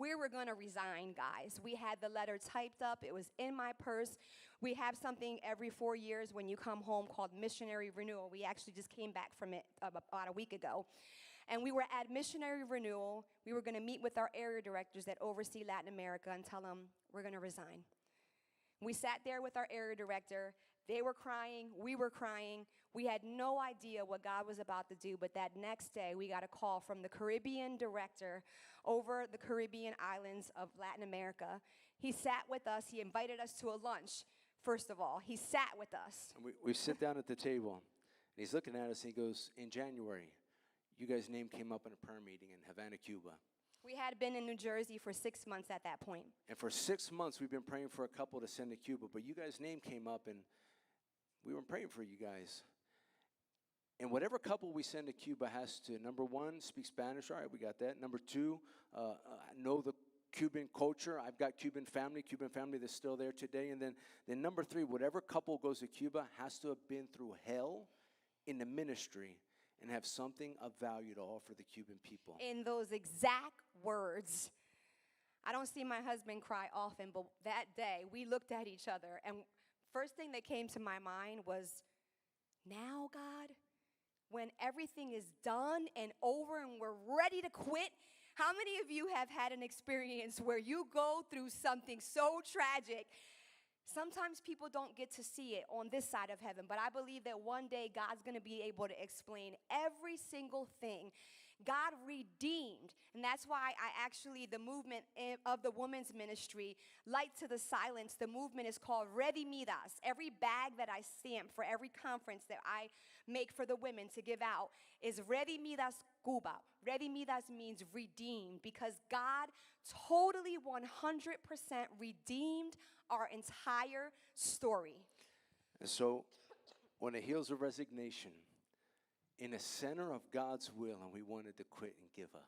we were going to resign, guys. We had the letter typed up. It was in my purse. We have something every 4 years when you come home called missionary renewal. We actually just came back from it about a week ago. And we were at missionary renewal. We were going to meet with our area directors that oversee Latin America and tell them we're going to resign. We sat there with our area director. They were crying. We were crying. We had no idea what God was about to do, but that next day we got a call from the Caribbean director over the Caribbean islands of Latin America. He sat with us. He invited us to a lunch, first of all. He sat with us. And we sit down at the table, and he's looking at us, and he goes, in January, you guys' name came up in a prayer meeting in Havana, Cuba. We had been in New Jersey for 6 months at that point. And for 6 months, we've been praying for a couple to send to Cuba. But you guys' name came up, and we were praying for you guys. And whatever couple we send to Cuba has to, number one, speak Spanish. All right, we got that. Number two, know the Cuban culture. I've got Cuban family that's still there today. And then number three, whatever couple goes to Cuba has to have been through hell in the ministry and have something of value to offer the Cuban people. In those exact words. I don't see my husband cry often, but that day we looked at each other, and first thing that came to my mind was, now, God, when everything is done and over and we're ready to quit, how many of you have had an experience where you go through something so tragic? Sometimes people don't get to see it on this side of heaven, but I believe that one day God's going to be able to explain every single thing. God redeemed, and that's why the movement of the women's ministry, Light to the Silence, the movement is called Redimidas. Every bag that I stamp for every conference that I make for the women to give out is Redimidas Cuba. Redimidas means redeemed, because God totally 100% redeemed our entire story. And so on the heels of resignation, in the center of God's will, and we wanted to quit and give up.